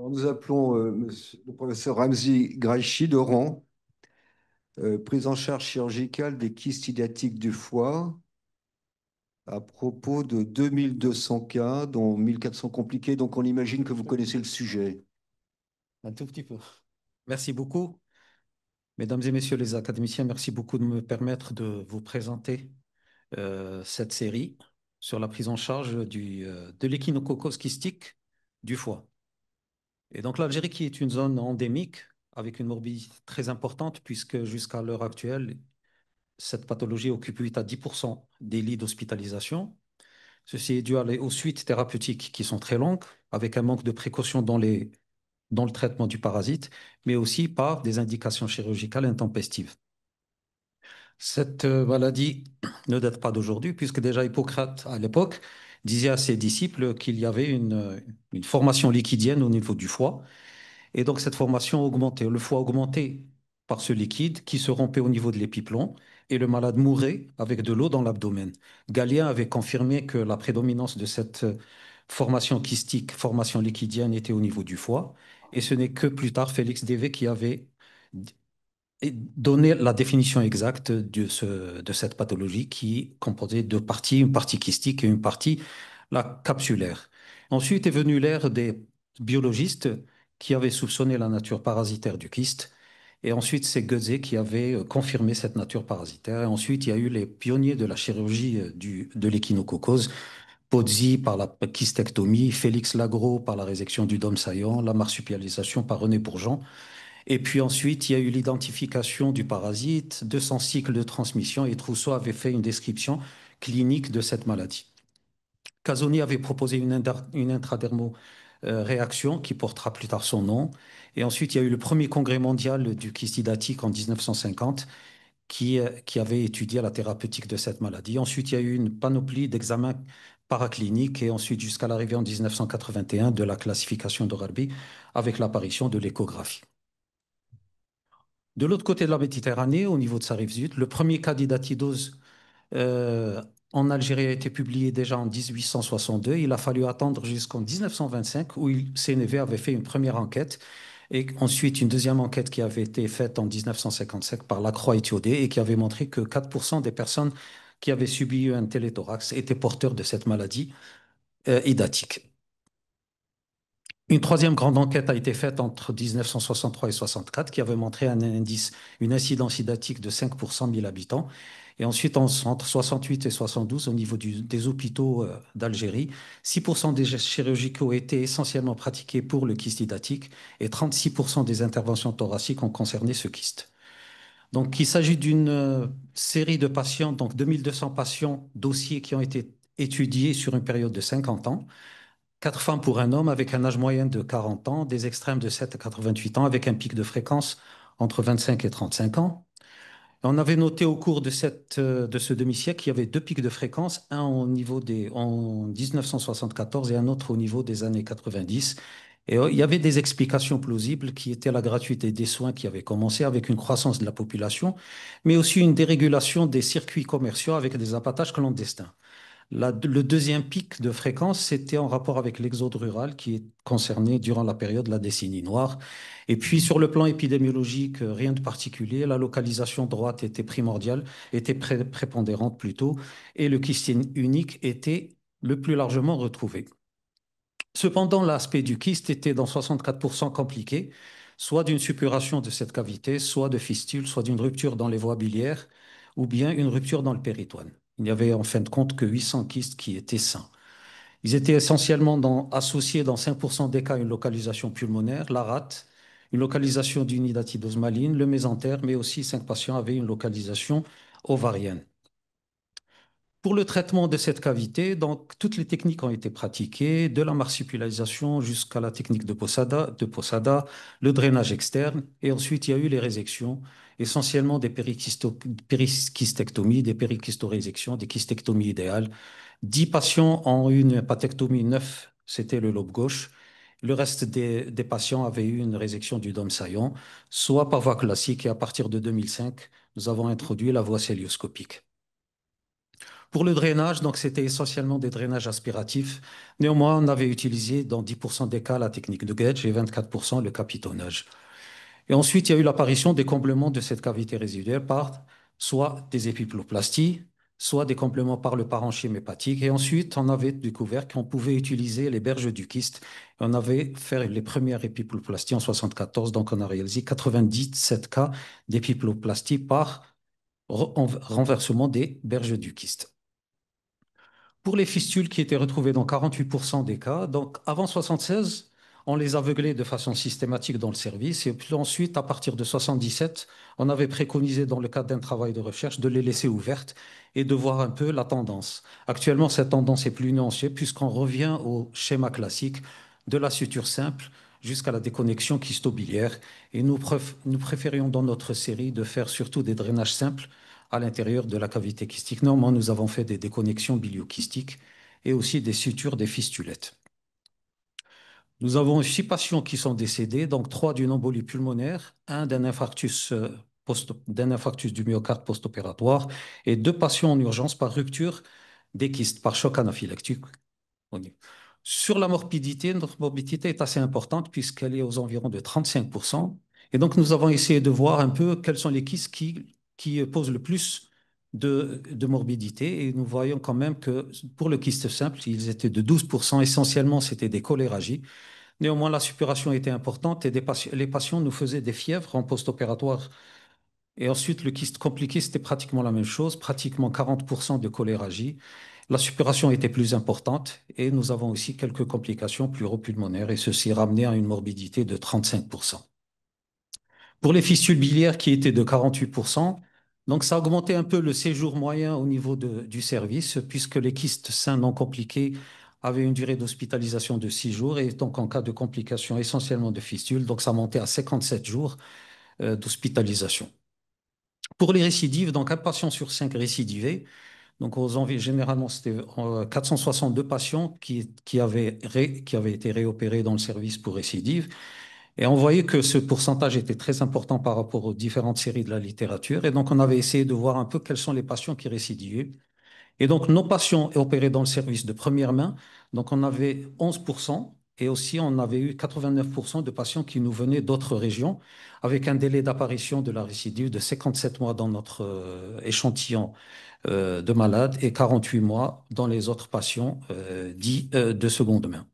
Alors, nous appelons le professeur Ramzi Graichi d'Oran, prise en charge chirurgicale des kystes idiatiques du foie, à propos de 2200 cas, dont 1400 compliqués. Donc, on imagine que vous connaissez le sujet. Un tout petit peu. Merci beaucoup. Mesdames et messieurs les académiciens, merci beaucoup de me permettre de vous présenter cette série sur la prise en charge de l'échinococcose kystique du foie. Et donc l'Algérie qui est une zone endémique avec une morbidité très importante puisque jusqu'à l'heure actuelle, cette pathologie occupe 8 à 10% des lits d'hospitalisation. Ceci est dû aux suites thérapeutiques qui sont très longues, avec un manque de précaution dans le traitement du parasite, mais aussi par des indications chirurgicales intempestives. Cette maladie ne date pas d'aujourd'hui, puisque déjà Hippocrate, à l'époque, disait à ses disciples qu'il y avait une formation liquidienne au niveau du foie. Et donc, cette formation augmentait. Le foie augmentait par ce liquide qui se rompait au niveau de l'épiplomb et le malade mourait avec de l'eau dans l'abdomen. Galien avait confirmé que la prédominance de cette formation kystique, formation liquidienne, était au niveau du foie. Et ce n'est que plus tard Félix Dévé qui avait et donner la définition exacte de cette pathologie qui est composée de parties, une partie kystique et une partie la capsulaire. Ensuite est venue l'ère des biologistes qui avaient soupçonné la nature parasitaire du kyste. Et ensuite, c'est Goethe qui avait confirmé cette nature parasitaire. Et ensuite, il y a eu les pionniers de la chirurgie de l'échinococcose, Pozzi par la kystectomie, Félix Lagros par la résection du dôme saillant, la marsupialisation par René Bourgeon. Et puis ensuite, il y a eu l'identification du parasite, de son cycle de transmission, et Trousseau avait fait une description clinique de cette maladie. Casoni avait proposé une intradermo réaction qui portera plus tard son nom. Et ensuite, il y a eu le premier congrès mondial du kystidatique en 1950 qui avait étudié la thérapeutique de cette maladie. Ensuite, il y a eu une panoplie d'examens paracliniques et ensuite jusqu'à l'arrivée en 1981 de la classification de Rabi avec l'apparition de l'échographie. De l'autre côté de la Méditerranée, au niveau de sa rive sud, le premier cas d'idatidose euh, en Algérie a été publié déjà en 1862. Il a fallu attendre jusqu'en 1925 où CNV avait fait une première enquête et ensuite une deuxième enquête qui avait été faite en 1955 par Lacroix et Thiaudet et qui avait montré que 4% des personnes qui avaient subi un téléthorax étaient porteurs de cette maladie idatique. Une troisième grande enquête a été faite entre 1963 et 64 qui avait montré une incidence idatique de 5 pour 100 000 habitants. Et ensuite, entre 68 et 72, au niveau des hôpitaux d'Algérie, 6% des gestes chirurgicaux étaient essentiellement pratiqués pour le kyste idatique et 36% des interventions thoraciques ont concerné ce kyste. Donc, il s'agit d'une série de patients, donc 2200 patients, dossiers qui ont été étudiés sur une période de 50 ans. Quatre femmes pour un homme avec un âge moyen de 40 ans, des extrêmes de 7 à 88 ans avec un pic de fréquence entre 25 et 35 ans. On avait noté au cours de ce demi-siècle qu'il y avait deux pics de fréquence, un en 1974 et un autre au niveau des années 90. Et il y avait des explications plausibles qui étaient la gratuité des soins qui avait commencé avec une croissance de la population, mais aussi une dérégulation des circuits commerciaux avec des abattages clandestins. Le deuxième pic de fréquence, c'était en rapport avec l'exode rural qui est concerné durant la période de la décennie noire. Et puis, sur le plan épidémiologique, rien de particulier. La localisation droite était primordiale, était prépondérante plutôt, et le kyste unique était le plus largement retrouvé. Cependant, l'aspect du kyste était dans 64% compliqué, soit d'une suppuration de cette cavité, soit de fistule, soit d'une rupture dans les voies biliaires, ou bien une rupture dans le péritoine. Il n'y avait en fin de compte que 800 kystes qui étaient sains. Ils étaient essentiellement associés dans 5% des cas à une localisation pulmonaire, la rate, une localisation d'une hydatidose maligne, le mésentère, mais aussi 5 patients avaient une localisation ovarienne. Pour le traitement de cette cavité, donc, toutes les techniques ont été pratiquées, de la marsupilalisation jusqu'à la technique de Posada, le drainage externe, et ensuite il y a eu les résections, essentiellement des périkystectomies, des périkystorésections, des kystectomies idéales. 10 patients ont eu une hépatectomie, 9, c'était le lobe gauche. Le reste des patients avaient eu une résection du dôme saillant, soit par voie classique, et à partir de 2005, nous avons introduit la voie cœlioscopique. Pour le drainage, donc c'était essentiellement des drainages aspiratifs. Néanmoins, on avait utilisé dans 10% des cas la technique de Gauge et 24% le capitonnage. Et ensuite, il y a eu l'apparition des comblements de cette cavité résiduelle par soit des épiphloplasties, soit des comblements par le parenchyme hépatique. Et ensuite, on avait découvert qu'on pouvait utiliser les berges du kyste. On avait fait les premières épiphloplasties en 74, donc on a réalisé 97 cas d'épiphloplastie par renversement des berges du kyste. Pour les fistules qui étaient retrouvées dans 48% des cas, donc avant 76, on les aveuglait de façon systématique dans le service. Et puis ensuite, à partir de 77, on avait préconisé dans le cadre d'un travail de recherche de les laisser ouvertes et de voir un peu la tendance. Actuellement, cette tendance est plus nuancée puisqu'on revient au schéma classique de la suture simple jusqu'à la déconnexion kystobiliaire. Et nous préférions dans notre série de faire surtout des drainages simples à l'intérieur de la cavité kystique. Néanmoins, nous avons fait des déconnexions biliokystiques et aussi des sutures des fistulettes. Nous avons 6 patients qui sont décédés, donc 3 d'une embolie pulmonaire, un d'un infarctus du myocarde post-opératoire et 2 patients en urgence par rupture des kystes, par choc anaphylactique. Sur la morbidité, notre morbidité est assez importante puisqu'elle est aux environs de 35%. Et donc, nous avons essayé de voir un peu quels sont les kystes qui posent le plus de morbidité. Et nous voyons quand même que pour le kyste simple, ils étaient de 12%. Essentiellement, c'était des choléragies. Néanmoins, la suppuration était importante et les patients nous faisaient des fièvres en post-opératoire. Et ensuite, le kyste compliqué, c'était pratiquement la même chose, pratiquement 40% de choléragie. La suppuration était plus importante et nous avons aussi quelques complications pleuropulmonaires et ceci ramenait à une morbidité de 35%. Pour les fistules biliaires qui étaient de 48%, donc ça a augmenté un peu le séjour moyen au niveau du service puisque les kystes sains non compliqués avaient une durée d'hospitalisation de 6 jours et donc en cas de complications essentiellement de fistules, donc ça montait à 57 jours d'hospitalisation. Pour les récidives, donc un patient sur 5 récidivés, donc généralement c'était 462 patients qui avaient été réopérés dans le service pour récidive. Et on voyait que ce pourcentage était très important par rapport aux différentes séries de la littérature. Et donc on avait essayé de voir un peu quels sont les patients qui récidivaient. Et donc, nos patients opérés dans le service de première main, donc on avait 11% et aussi on avait eu 89% de patients qui nous venaient d'autres régions avec un délai d'apparition de la récidive de 57 mois dans notre échantillon de malades et 48 mois dans les autres patients dits de seconde main.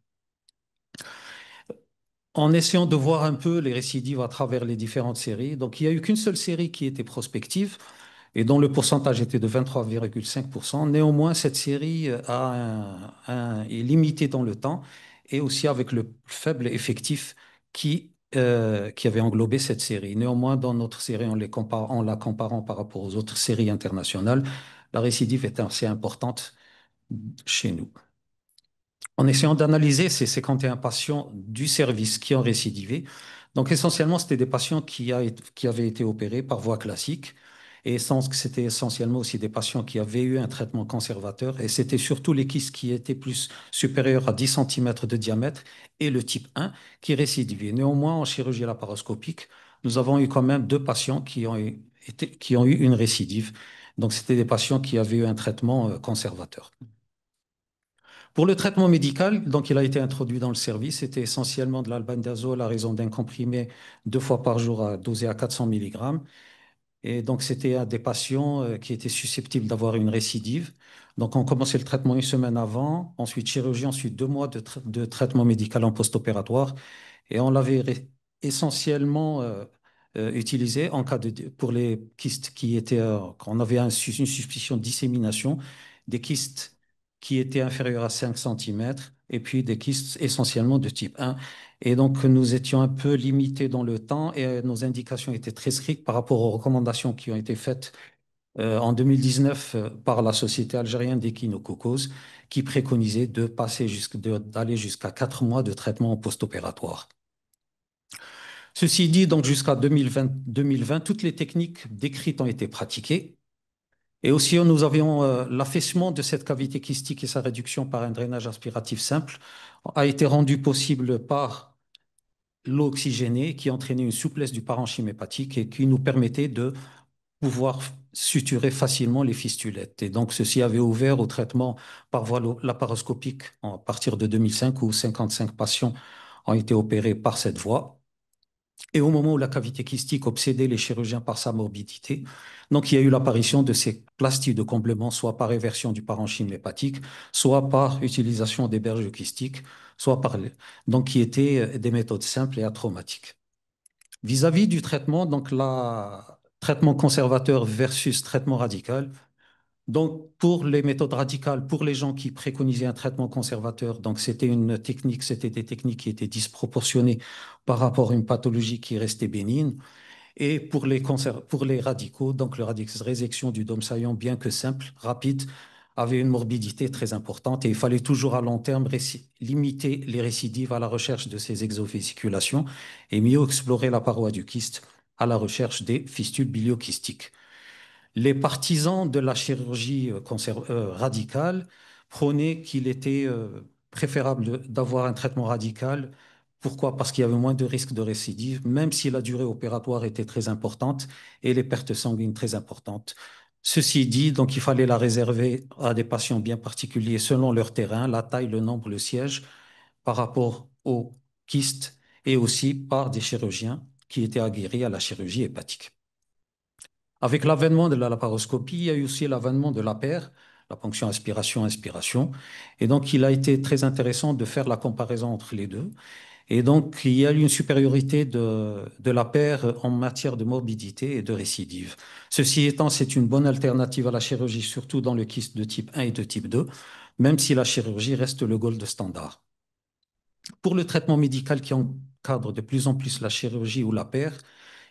En essayant de voir un peu les récidives à travers les différentes séries, donc il n'y a eu qu'une seule série qui était prospective et dont le pourcentage était de 23,5%. Néanmoins, cette série est limitée dans le temps et aussi avec le faible effectif qui avait englobé cette série. Néanmoins, dans notre série, en la comparant par rapport aux autres séries internationales, la récidive est assez importante chez nous. En essayant d'analyser ces 51 patients du service qui ont récidivé, donc essentiellement, c'était des patients qui avaient été opérés par voie classique et c'était essentiellement aussi des patients qui avaient eu un traitement conservateur et c'était surtout les kystes qui étaient plus supérieurs à 10 centimètres de diamètre et le type 1 qui récidivaient. Néanmoins, en chirurgie laparoscopique, nous avons eu quand même 2 patients qui ont eu une récidive. Donc, c'était des patients qui avaient eu un traitement conservateur. Pour le traitement médical, donc il a été introduit dans le service, c'était essentiellement de l'albendazole à raison d'un comprimé 2 fois par jour dosé à 400 mg. Et donc c'était à des patients qui étaient susceptibles d'avoir une récidive. Donc on commençait le traitement une semaine avant, ensuite chirurgie, ensuite 2 mois de traitement médical en post-opératoire. Et on l'avait essentiellement utilisé pour les kystes quand on avait une suspicion de dissémination, des kystes qui étaient inférieurs à 5 centimètres et puis des kystes essentiellement de type 1. Et donc, nous étions un peu limités dans le temps et nos indications étaient très strictes par rapport aux recommandations qui ont été faites en 2019 par la Société algérienne d'échinococose qui préconisait d'aller jusqu'à 4 mois de traitement post-opératoire. Ceci dit, donc jusqu'à 2020, toutes les techniques décrites ont été pratiquées. Et aussi, nous avions l'affaissement de cette cavité kystique et sa réduction par un drainage aspiratif simple a été rendu possible par l'eau oxygénée qui entraînait une souplesse du parenchyme hépatique et qui nous permettait de pouvoir suturer facilement les fistulettes. Et donc, ceci avait ouvert au traitement par voie laparoscopique à partir de 2005, où 55 patients ont été opérés par cette voie. Et au moment où la cavité kystique obsédait les chirurgiens par sa morbidité, donc il y a eu l'apparition de ces plasties de comblement, soit par réversion du parenchyme hépatique, soit par utilisation des berges kystiques, soit par donc qui étaient des méthodes simples et atraumatiques. Vis-à-vis du traitement, donc la traitement conservateur versus traitement radical. Donc, pour les méthodes radicales, pour les gens qui préconisaient un traitement conservateur, donc c'était des techniques qui étaient disproportionnées par rapport à une pathologie qui restait bénigne. Et pour les radicaux, donc le résection du dôme saillant, bien que simple, rapide, avait une morbidité très importante et il fallait toujours à long terme limiter les récidives à la recherche de ces exovésiculations et mieux explorer la paroi du kyste à la recherche des fistules biliokystiques. Les partisans de la chirurgie radicale prônaient qu'il était préférable d'avoir un traitement radical. Pourquoi? Parce qu'il y avait moins de risques de récidive, même si la durée opératoire était très importante et les pertes sanguines très importantes. Ceci dit, donc il fallait la réserver à des patients bien particuliers selon leur terrain, la taille, le nombre, le siège, par rapport aux kystes et aussi par des chirurgiens qui étaient aguerris à la chirurgie hépatique. Avec l'avènement de la laparoscopie, il y a eu aussi l'avènement de l'APER, la ponction aspiration-inspiration. Et donc, il a été très intéressant de faire la comparaison entre les deux. Et donc, il y a eu une supériorité de l'APER en matière de morbidité et de récidive. Ceci étant, c'est une bonne alternative à la chirurgie, surtout dans le kyste de type 1 et de type 2, même si la chirurgie reste le gold standard. Pour le traitement médical qui encadre de plus en plus la chirurgie ou l'APER,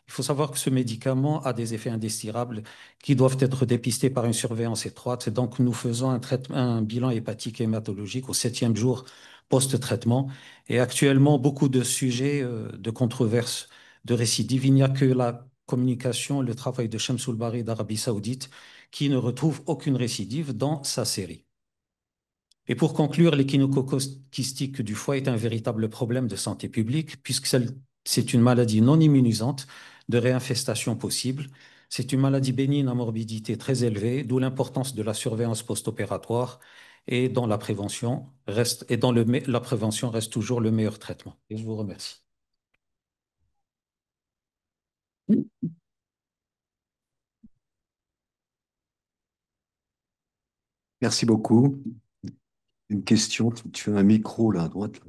il faut savoir que ce médicament a des effets indésirables qui doivent être dépistés par une surveillance étroite. Donc, nous faisons un bilan hépatique et hématologique au 7e jour post-traitement. Et actuellement, beaucoup de sujets de controverse, de récidive. Il n'y a que la communication, le travail de Shamsul Bari d'Arabie Saoudite qui ne retrouve aucune récidive dans sa série. Et pour conclure, l'échinococcose kystique du foie est un véritable problème de santé publique puisque c'est une maladie non immunisante de réinfestation possible. C'est une maladie bénigne à morbidité très élevée, d'où l'importance de la surveillance post-opératoire et dont la prévention reste toujours le meilleur traitement. Et je vous remercie. Merci beaucoup. Une question, tu as un micro là à droite.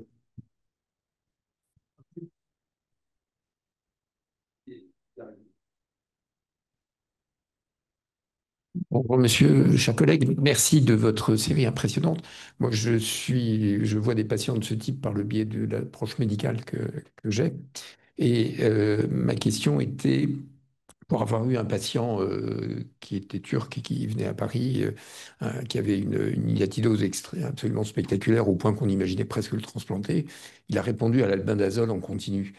Bonjour monsieur, chers collègues, merci de votre série impressionnante. Moi, je vois des patients de ce type par le biais de l'approche médicale que j'ai. Et ma question était, pour avoir eu un patient qui était turc et qui venait à Paris, qui avait une hiatidose absolument spectaculaire au point qu'on imaginait presque le transplanter, il a répondu à l'albendazole en continu.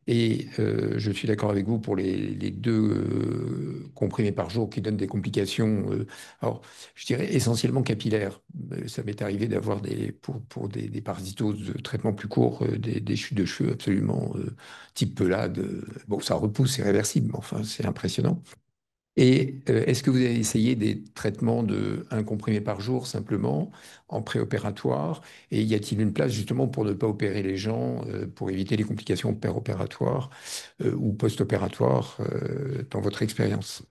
Et je suis d'accord avec vous pour les deux comprimés par jour qui donnent des complications. Alors, je dirais essentiellement capillaires. Ça m'est arrivé d'avoir pour des parasitoses de traitement plus court, des chutes de cheveux absolument type pelade. Bon, ça repousse, c'est réversible, mais enfin, c'est impressionnant. Et est-ce que vous avez essayé des traitements de un comprimé par jour simplement en préopératoire? Et y a-t-il une place justement pour ne pas opérer les gens, pour éviter les complications péropératoires ou post-opératoires dans votre expérience?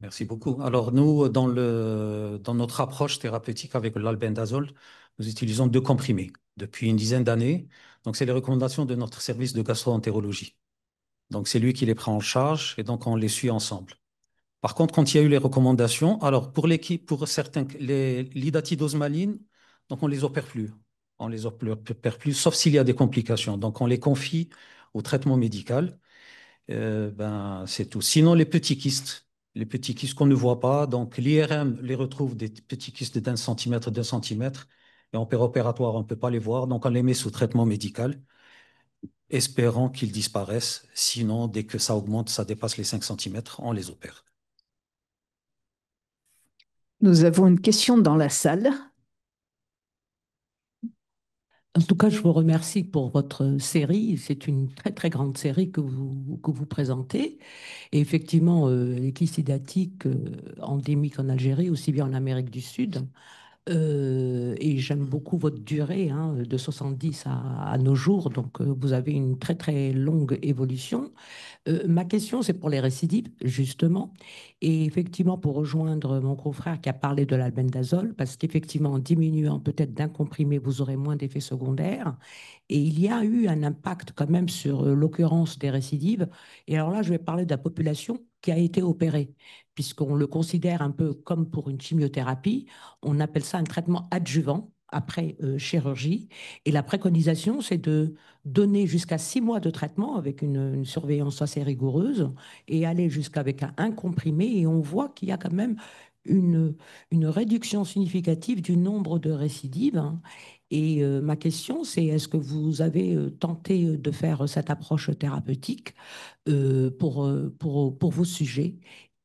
Merci beaucoup. Alors, nous, dans notre approche thérapeutique avec l'albendazole, nous utilisons deux comprimés depuis une dizaine d'années. Donc, c'est les recommandations de notre service de gastro-entérologie. Donc, c'est lui qui les prend en charge et donc on les suit ensemble. Par contre, quand il y a eu les recommandations, alors pour certains, l'hydatidose maligne, donc on les opère plus. On les opère plus, sauf s'il y a des complications. Donc, on les confie au traitement médical. Ben, c'est tout. Sinon, les petits kystes qu'on ne voit pas, donc l'IRM les retrouve des petits kystes d'un centimètre, 2 centimètres, et en péropératoire, on ne peut pas les voir, donc on les met sous traitement médical, espérant qu'ils disparaissent. Sinon, dès que ça augmente, ça dépasse les 5 centimètres, on les opère. Nous avons une question dans la salle. En tout cas, je vous remercie pour votre série. C'est une très, très grande série que vous présentez. Et effectivement, les kystes endémiques en Algérie, aussi bien en Amérique du Sud. Et j'aime beaucoup votre durée, hein, de 70 à nos jours. Donc, vous avez une très, très longue évolution. Ma question, c'est pour les récidives, justement. Et effectivement, pour rejoindre mon confrère qui a parlé de l'albendazole, parce qu'effectivement, en diminuant peut-être d'un comprimé, vous aurez moins d'effets secondaires. Et il y a eu un impact quand même sur l'occurrence des récidives. Et alors là, je vais parler de la population qui a été opérée, puisqu'on le considère un peu comme pour une chimiothérapie. On appelle ça un traitement adjuvant après chirurgie. Et la préconisation, c'est de donner jusqu'à 6 mois de traitement avec une surveillance assez rigoureuse et aller jusqu'avec un comprimé. Et on voit qu'il y a quand même une, une réduction significative du nombre de récidives, hein. Et ma question, c'est est-ce que vous avez tenté de faire cette approche thérapeutique pour vos sujets?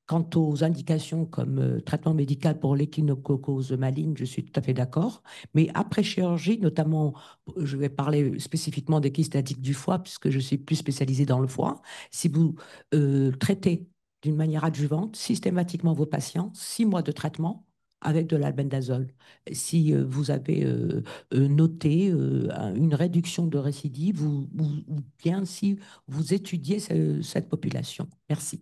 Quant aux indications comme traitement médical pour l'échinococose maligne, je suis tout à fait d'accord. Mais après chirurgie, notamment, je vais parler spécifiquement des kystes statiques du foie, puisque je suis plus spécialisée dans le foie. Si vous traitez d'une manière adjuvante systématiquement vos patients, 6 mois de traitement avec de l'albendazole. Si vous avez noté une réduction de récidive ou bien si vous étudiez cette population. Merci.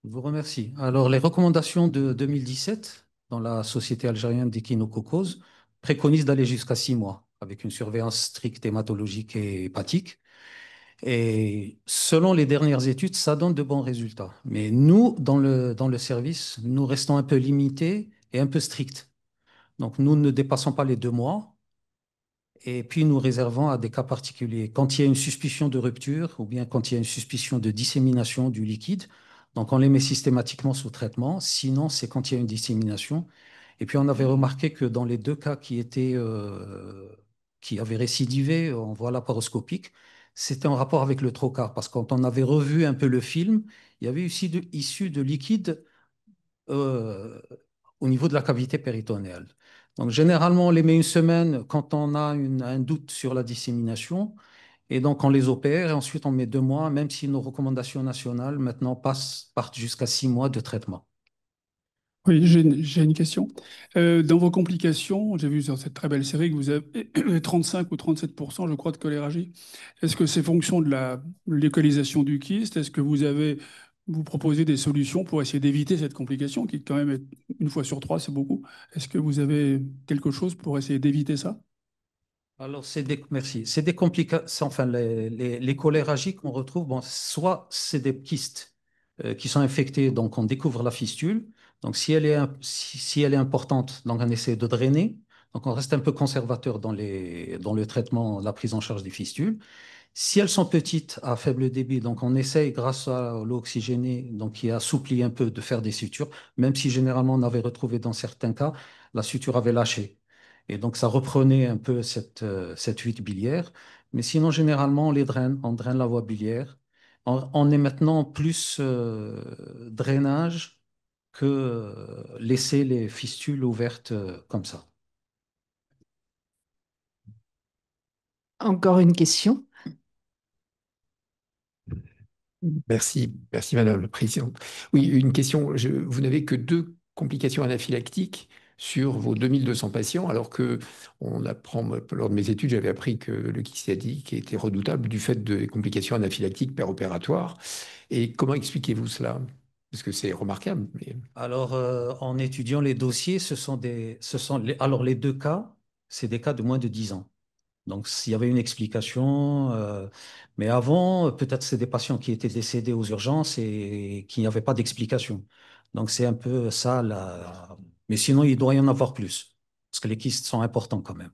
Je vous remercie. Alors, les recommandations de 2017 dans la Société algérienne d'échinococose préconisent d'aller jusqu'à 6 mois avec une surveillance stricte hématologique et hépatique. Et selon les dernières études, ça donne de bons résultats. Mais nous, dans le service, nous restons un peu limités et un peu stricts. Donc, nous ne dépassons pas les 2 mois. Et puis, nous réservons à des cas particuliers. Quand il y a une suspicion de rupture ou bien quand il y a une suspicion de dissémination du liquide, donc on les met systématiquement sous traitement. Sinon, c'est quand il y a une dissémination. Et puis, on avait remarqué que dans les 2 cas qui avaient récidivé en voie laparoscopique, c'était en rapport avec le trocar. Parce que quand on avait revu un peu le film, il y avait issu de liquide euh, au niveau de la cavité péritonéale. Donc, généralement, on les met une semaine quand on a un doute sur la dissémination. Et donc, on les opère et ensuite on met 2 mois, même si nos recommandations nationales maintenant partent jusqu'à 6 mois de traitement. Oui, j'ai une question. Dans vos complications, j'ai vu sur cette très belle série que vous avez 35 ou 37%, je crois, de choléragie. Est-ce que c'est fonction de la localisation du kyste? Est-ce que vous proposez des solutions pour essayer d'éviter cette complication qui, quand même, est une fois sur trois, c'est beaucoup. Est-ce que vous avez quelque chose pour essayer d'éviter ça? Alors, merci. C'est des complications, enfin, les choléragies qu'on retrouve, bon, soit c'est des kystes qui sont infectés, donc on découvre la fistule. Donc, si elle est importante, donc on essaie de drainer. Donc, on reste un peu conservateur dans le traitement, la prise en charge des fistules. Si elles sont petites, à faible débit, donc on essaye, grâce à l'eau oxygénée, donc qui assouplit un peu, de faire des sutures, même si généralement on avait retrouvé dans certains cas, la suture avait lâché. Et donc ça reprenait un peu cette fuite biliaire. Mais sinon, généralement, on les draine, on draine la voie biliaire. On est maintenant plus drainage que laisser les fistules ouvertes comme ça. Encore une question. Merci, merci Madame la Présidente. Oui, une question. Vous n'avez que 2 complications anaphylactiques sur vos 2200 patients, alors que on apprend, lors de mes études, j'avais appris que le kystiatique était redoutable du fait des complications anaphylactiques péropératoires. Et comment expliquez-vous cela? Parce que c'est remarquable. Alors, en étudiant les dossiers, alors les 2 cas, c'est des cas de moins de 10 ans. Donc, s'il y avait une explication, mais avant, peut-être c'est des patients qui étaient décédés aux urgences et qui n'avaient pas d'explication. Donc, c'est un peu ça, là. Mais sinon, il doit y en avoir plus, parce que les kystes sont importants quand même.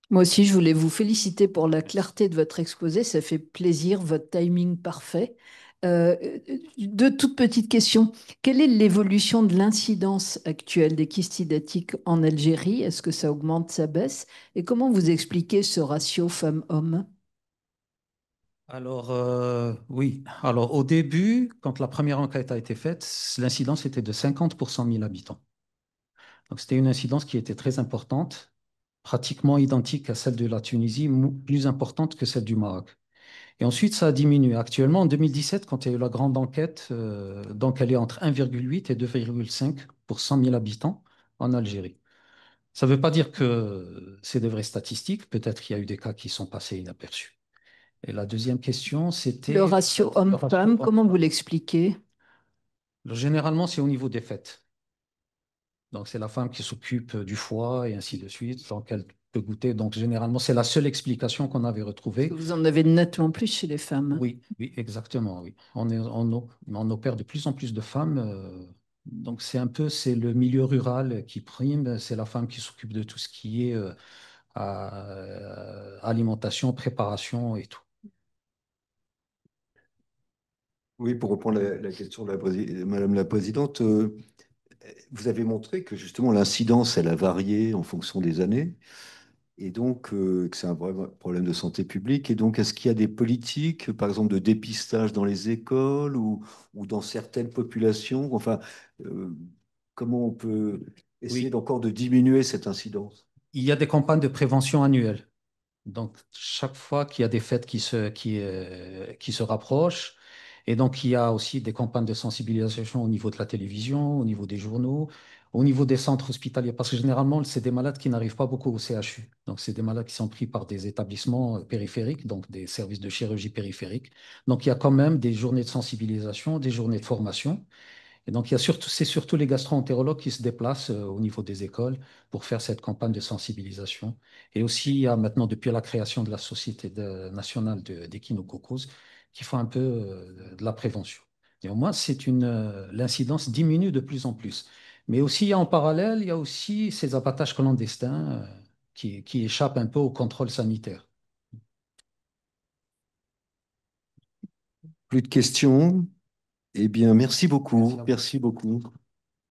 Moi aussi, je voulais vous féliciter pour la clarté de votre exposé. Ça fait plaisir, votre timing parfait. Deux toutes petites questions. Quelle est l'évolution de l'incidence actuelle des kystidatiques en Algérie? Est-ce que ça augmente, ça baisse? Et comment vous expliquez ce ratio femmes-hommes? Alors, oui. Alors, au début, quand la première enquête a été faite, l'incidence était de 50 pour 100 000 habitants. Donc, c'était une incidence qui était très importante. pratiquement identique à celle de la Tunisie, plus importante que celle du Maroc. Et ensuite, ça a diminué. Actuellement, en 2017, quand il y a eu la grande enquête, donc elle est entre 1,8 et 2,5 pour 100 000 habitants en Algérie. Ça ne veut pas dire que c'est des vraies statistiques. Peut-être qu'il y a eu des cas qui sont passés inaperçus. Et la deuxième question, Le c'était ratio le ratio homme-femme, comment vous homme-femme. l'expliquez? Généralement, c'est au niveau des fêtes. Donc, c'est la femme qui s'occupe du foie et ainsi de suite. Donc, elle peut goûter. Donc, généralement, c'est la seule explication qu'on avait retrouvée. Vous en avez nettement plus chez les femmes. Oui, oui, exactement, oui. On opère de plus en plus de femmes. Donc, c'est le milieu rural qui prime. C'est la femme qui s'occupe de tout ce qui est alimentation, préparation et tout. Oui, pour reprendre la question de Madame la Présidente, vous avez montré que justement l'incidence, elle a varié en fonction des années, et donc que c'est un vrai problème de santé publique. Et donc, est-ce qu'il y a des politiques, par exemple, de dépistage dans les écoles ou dans certaines populations? Enfin, euh, comment on peut essayer Oui, d'encore de diminuer cette incidence? il y a des campagnes de prévention annuelles. Donc, chaque fois qu'il y a des fêtes qui se rapprochent, et donc il y a aussi des campagnes de sensibilisation au niveau de la télévision, au niveau des journaux, au niveau des centres hospitaliers, parce que généralement, c'est des malades qui n'arrivent pas beaucoup au CHU. Donc, c'est des malades qui sont pris par des établissements périphériques, donc des services de chirurgie périphérique. Donc, il y a quand même des journées de sensibilisation, des journées de formation. Et donc, c'est surtout les gastro-entérologues qui se déplacent au niveau des écoles pour faire cette campagne de sensibilisation. Et aussi, il y a maintenant, depuis la création de la Société nationale d'échinococose, qui font un peu de la prévention. Néanmoins, l'incidence diminue de plus en plus. Mais aussi, en parallèle, il y a aussi ces abattages clandestins qui échappent un peu au contrôle sanitaire. Plus de questions? Eh bien, merci Merci beaucoup. à vous. Merci beaucoup.